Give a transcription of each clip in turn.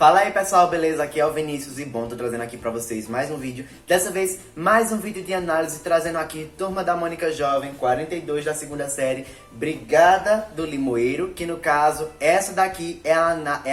Fala aí pessoal, beleza? Aqui é o Vinícius e bom, tô trazendo aqui pra vocês mais um vídeo. Dessa vez, mais um vídeo de análise, trazendo aqui Turma da Mônica Jovem, 42 da segunda série, Brigada do Limoeiro, que no caso, essa daqui é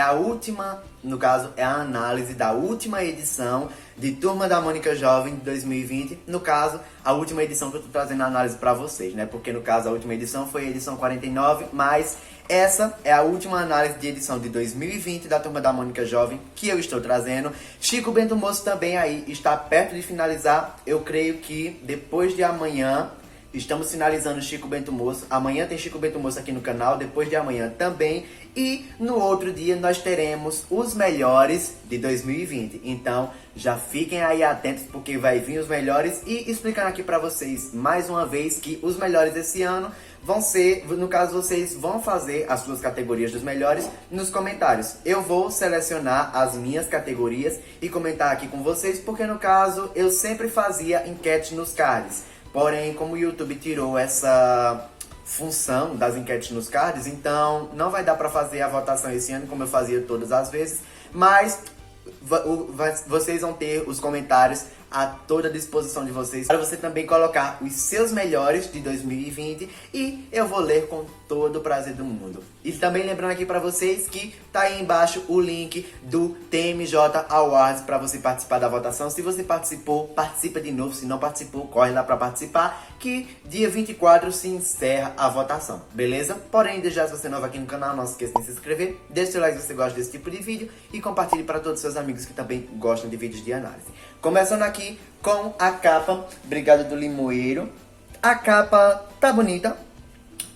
a última, no caso, é a análise da última edição de Turma da Mônica Jovem de 2020. No caso, a última edição que eu tô trazendo a análise pra vocês, né? Porque no caso, a última edição foi a edição 49, mas essa é a última análise de edição de 2020 da Turma da Mônica Jovem que eu estou trazendo. Chico Bento Moço também aí está perto de finalizar. Eu creio que depois de amanhã estamos finalizando Chico Bento Moço. Amanhã tem Chico Bento Moço aqui no canal, depois de amanhã também. E no outro dia nós teremos os melhores de 2020. Então já fiquem aí atentos porque vai vir os melhores. E explicando aqui pra vocês mais uma vez que os melhores desse ano vão ser, no caso vocês vão fazer as suas categorias dos melhores nos comentários. Eu vou selecionar as minhas categorias e comentar aqui com vocês, porque no caso eu sempre fazia enquete nos cards. Porém, como o YouTube tirou essa função das enquetes nos cards, então não vai dar pra fazer a votação esse ano como eu fazia todas as vezes, mas vocês vão ter os comentários a toda a disposição de vocês para você também colocar os seus melhores de 2020 e eu vou ler com todo o prazer do mundo. E também lembrando aqui para vocês que tá aí embaixo o link do TMJ Awards para você participar da votação. Se você participou, participa de novo. Se não participou, corre lá para participar, que dia 24 se encerra a votação, beleza? Porém, desde já, se você é novo aqui no canal, não se esqueça de se inscrever, deixe seu like se você gosta desse tipo de vídeo e compartilhe para todos os seus amigos que também gostam de vídeos de análise. Começando aqui com a capa Brigada do Limoeiro. A capa tá bonita.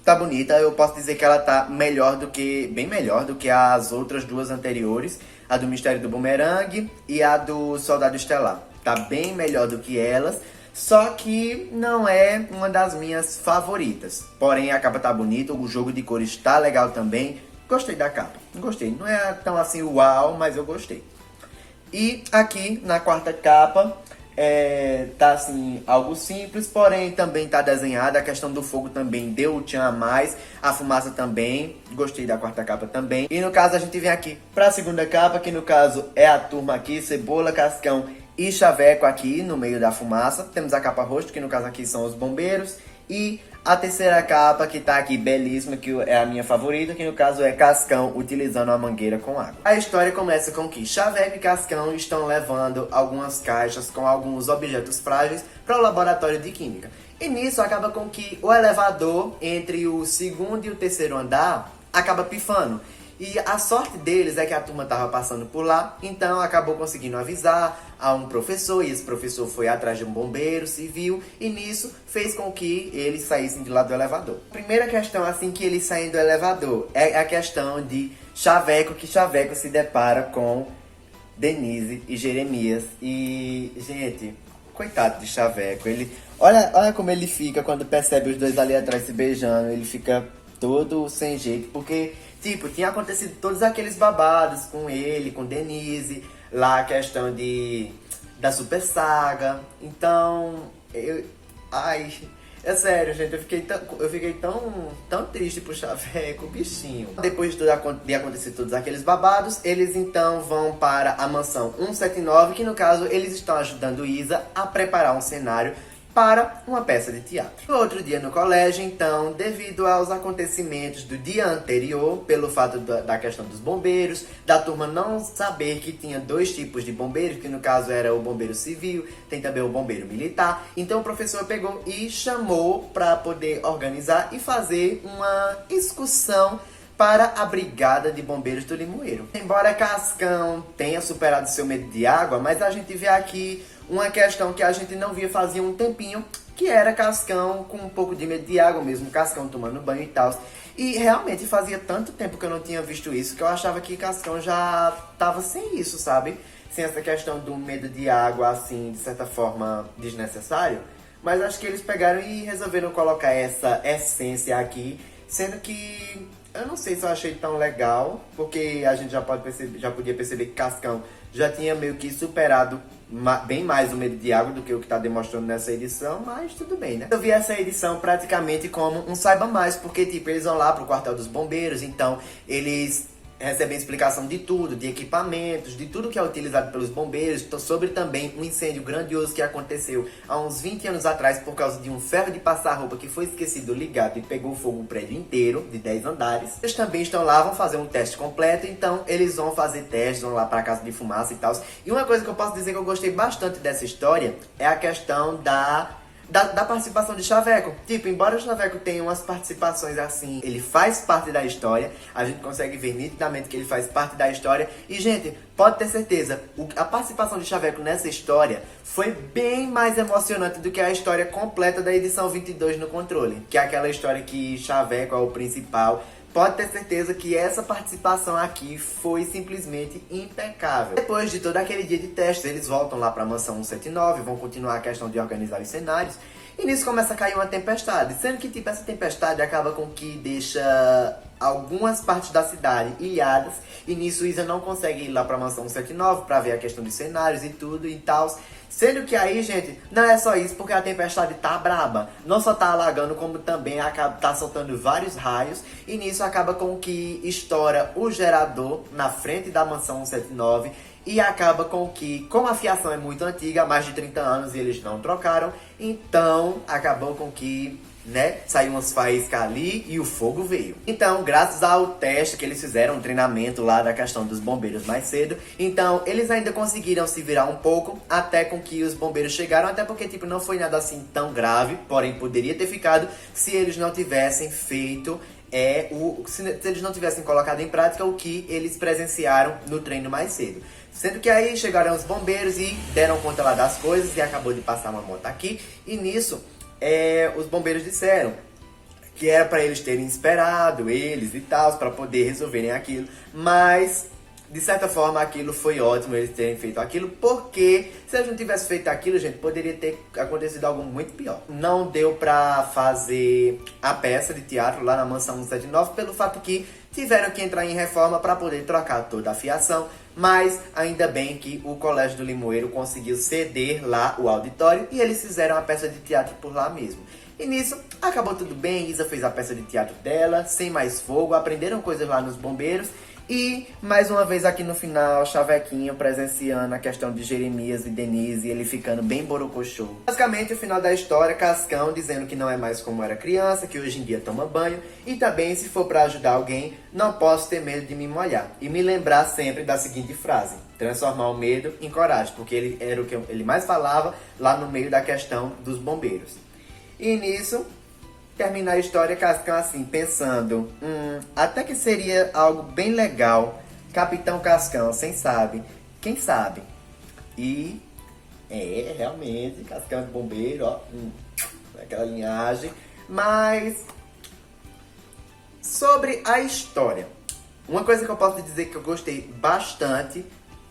Tá bonita, eu posso dizer que ela tá melhor do que, bem melhor do que as outras duas anteriores. A do Mistério do Bumerangue e a do Soldado Estelar. Tá bem melhor do que elas, só que não é uma das minhas favoritas. Porém, a capa tá bonita, o jogo de cores tá legal também. Gostei da capa, gostei. Não é tão assim uau, mas eu gostei. E aqui na quarta capa, tá assim, algo simples, porém também tá desenhada. A questão do fogo também deu o tchan a mais, a fumaça também, gostei da quarta capa também. E no caso a gente vem aqui pra segunda capa, que no caso é a turma aqui, Cebola, Cascão e Chaveco aqui no meio da fumaça. Temos a capa rosto, que no caso aqui são os bombeiros. E a terceira capa, que tá aqui belíssima, que é a minha favorita, que no caso é Cascão utilizando a mangueira com água. A história começa com que Chaveco e Cascão estão levando algumas caixas com alguns objetos frágeis para o laboratório de química. E nisso acaba com que o elevador entre o segundo e o terceiro andar acaba pifando. E a sorte deles é que a turma estava passando por lá, então acabou conseguindo avisar a um professor, e esse professor foi atrás de um bombeiro civil, e nisso fez com que eles saíssem de lá do elevador. A primeira questão, assim que eles saem do elevador, é a questão de Chaveco, que Chaveco se depara com Denise e Jeremias. E, gente, coitado de Chaveco, olha como ele fica quando percebe os dois ali atrás se beijando, ele fica todo sem jeito, porque tipo, tinha acontecido todos aqueles babados com ele, com Denise, lá a questão da Super Saga. Então, é sério, gente, eu fiquei tão triste pro Chaveco, bichinho. Depois de acontecer todos aqueles babados, eles então vão para a mansão 179, que no caso eles estão ajudando Isa a preparar um cenário para uma peça de teatro. No outro dia no colégio, então, devido aos acontecimentos do dia anterior, pelo fato da questão dos bombeiros, da turma não saber que tinha dois tipos de bombeiros, que no caso era o bombeiro civil, tem também o bombeiro militar, então o professor pegou e chamou para poder organizar e fazer uma excursão para a Brigada de Bombeiros do Limoeiro. Embora Cascão tenha superado seu medo de água, mas a gente vê aqui uma questão que a gente não via fazia um tempinho, que era Cascão com um pouco de medo de água mesmo, Cascão tomando banho e tal. E realmente fazia tanto tempo que eu não tinha visto isso, que eu achava que Cascão já tava sem isso, sabe? Sem essa questão do medo de água, assim, de certa forma, desnecessário. Mas acho que eles pegaram e resolveram colocar essa essência aqui, sendo que eu não sei se eu achei tão legal, porque a gente já podia perceber que Cascão já tinha meio que superado bem mais o medo de água do que o que está demonstrando nessa edição, mas tudo bem, né? Eu vi essa edição praticamente como um saiba mais, porque tipo, eles vão lá pro quartel dos bombeiros, então eles recebem explicação de tudo, de equipamentos, de tudo que é utilizado pelos bombeiros, sobre também um incêndio grandioso que aconteceu há uns 20 anos atrás por causa de um ferro de passar roupa que foi esquecido ligado e pegou fogo o prédio inteiro, de 10 andares. Eles também estão lá, vão fazer um teste completo, então eles vão fazer testes, vão lá para a casa de fumaça e tal. E uma coisa que eu posso dizer que eu gostei bastante dessa história é a questão da participação de Xaveco. Tipo, embora o Xaveco tenha umas participações assim, ele faz parte da história, a gente consegue ver nitidamente que ele faz parte da história. E, gente, pode ter certeza, a participação de Xaveco nessa história foi bem mais emocionante do que a história completa da edição 22 no controle, que é aquela história que Xaveco é o principal. Pode ter certeza que essa participação aqui foi simplesmente impecável. Depois de todo aquele dia de testes, eles voltam lá para a mansão 179, vão continuar a questão de organizar os cenários. E nisso começa a cair uma tempestade, sendo que tipo, essa tempestade acaba com que deixa algumas partes da cidade ilhadas. E nisso Isa não consegue ir lá pra mansão 179 pra ver a questão dos cenários e tudo e tal. Sendo que aí, gente, não é só isso, porque a tempestade tá braba. Não só tá alagando, como também tá soltando vários raios. E nisso acaba com que estoura o gerador na frente da mansão 179. E acaba com que, como a fiação é muito antiga, há mais de 30 anos, e eles não trocaram, então acabou com que, né, saiu umas faíscas ali e o fogo veio. Então, graças ao teste que eles fizeram, um treinamento lá da questão dos bombeiros mais cedo, então eles ainda conseguiram se virar um pouco, até com que os bombeiros chegaram, até porque, tipo, não foi nada assim tão grave, porém poderia ter ficado se eles não tivessem feito... se eles não tivessem colocado em prática o que eles presenciaram no treino mais cedo. Sendo que aí chegaram os bombeiros e deram conta lá das coisas e acabou de passar uma moto aqui. E nisso, os bombeiros disseram que era para eles terem esperado eles e tal, para poder resolverem aquilo. Mas, de certa forma, aquilo foi ótimo eles terem feito aquilo, porque se eles não tivessem feito aquilo, gente, poderia ter acontecido algo muito pior. Não deu pra fazer a peça de teatro lá na mansão 179, pelo fato que tiveram que entrar em reforma para poder trocar toda a fiação, mas ainda bem que o Colégio do Limoeiro conseguiu ceder lá o auditório e eles fizeram a peça de teatro por lá mesmo. E nisso, acabou tudo bem, Isa fez a peça de teatro dela, sem mais fogo, aprenderam coisas lá nos bombeiros. E, mais uma vez aqui no final, Xavequinho presenciando a questão de Jeremias e Denise, ele ficando bem borocochô. Basicamente, o final da história, Cascão dizendo que não é mais como era criança, que hoje em dia toma banho. E também, se for pra ajudar alguém, não posso ter medo de me molhar. E me lembrar sempre da seguinte frase: transformar o medo em coragem, porque ele era o que ele mais falava lá no meio da questão dos bombeiros. E nisso... terminar a história Cascão assim, pensando, até que seria algo bem legal, Capitão Cascão, quem sabe? E, realmente, Cascão de bombeiro, ó, aquela linhagem. Mas, sobre a história, uma coisa que eu posso dizer que eu gostei bastante,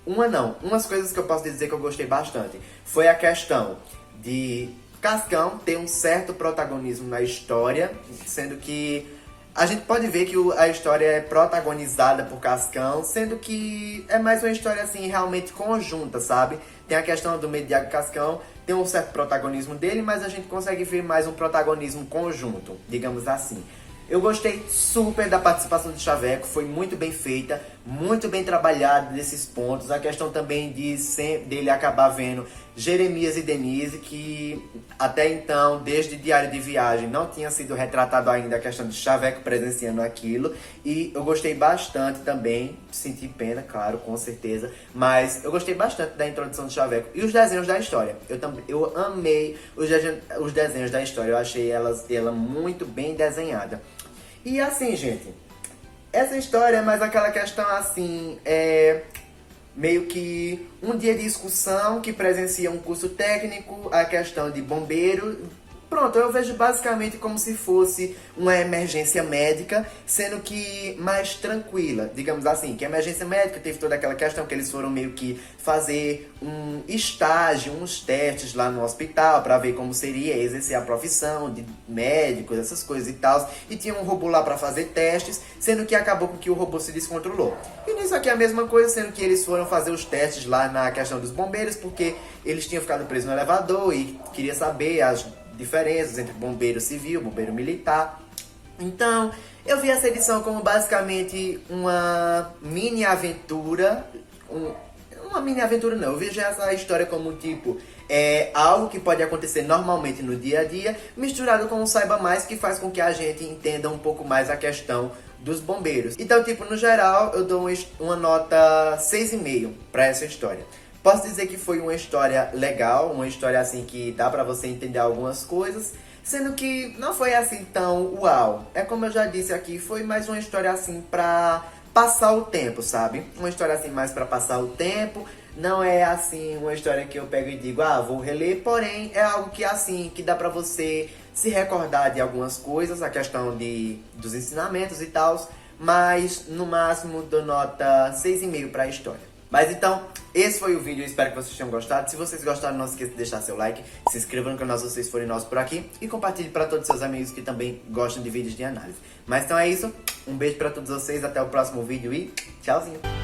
umas coisas que eu posso dizer que eu gostei bastante, foi a questão de... Cascão tem um certo protagonismo na história, sendo que a gente pode ver que a história é protagonizada por Cascão, sendo que é mais uma história assim realmente conjunta, sabe? Tem a questão do Mediago e Cascão, tem um certo protagonismo dele, mas a gente consegue ver mais um protagonismo conjunto, digamos assim. Eu gostei super da participação de Xaveco, foi muito bem feita, muito bem trabalhada nesses pontos. A questão também dele acabar vendo Jeremias e Denise, que até então, desde Diário de Viagem, não tinha sido retratado ainda a questão de Xaveco presenciando aquilo. E eu gostei bastante também, senti pena, claro, com certeza, mas eu gostei bastante da introdução de Xaveco e os desenhos da história. Eu amei os desenhos da história, eu achei ela muito bem desenhada. E assim, gente, essa história é mais aquela questão assim, meio que um dia de excursão que presencia um curso técnico, a questão de bombeiro. Pronto, eu vejo basicamente como se fosse uma emergência médica, sendo que mais tranquila, digamos assim, que a emergência médica teve toda aquela questão que eles foram meio que fazer um estágio, uns testes lá no hospital para ver como seria exercer a profissão de médicos, essas coisas e tal, e tinha um robô lá para fazer testes, sendo que acabou com que o robô se descontrolou. E nisso aqui é a mesma coisa, sendo que eles foram fazer os testes lá na questão dos bombeiros, porque eles tinham ficado presos no elevador e queria saber as diferenças entre bombeiro civil, bombeiro militar. Então, eu vi essa edição como basicamente uma mini aventura. Uma mini aventura não, eu vejo essa história como tipo algo que pode acontecer normalmente no dia a dia, misturado com um Saiba Mais, que faz com que a gente entenda um pouco mais a questão dos bombeiros. Então, tipo, no geral, eu dou uma nota 6,5 pra essa história. Posso dizer que foi uma história legal, uma história assim que dá pra você entender algumas coisas, sendo que não foi assim tão uau. É como eu já disse aqui, foi mais uma história assim pra passar o tempo, sabe? Uma história assim mais pra passar o tempo. Não é assim uma história que eu pego e digo, ah, vou reler, porém é algo que assim, que dá pra você se recordar de algumas coisas, a questão dos ensinamentos e tal, mas no máximo dou nota 6,5 pra história. Mas então, esse foi o vídeo, eu espero que vocês tenham gostado. Se vocês gostaram, não se esqueça de deixar seu like, se inscreva no canal se vocês forem novos por aqui e compartilhe para todos os seus amigos que também gostam de vídeos de análise. Mas então é isso, um beijo para todos vocês, até o próximo vídeo e tchauzinho!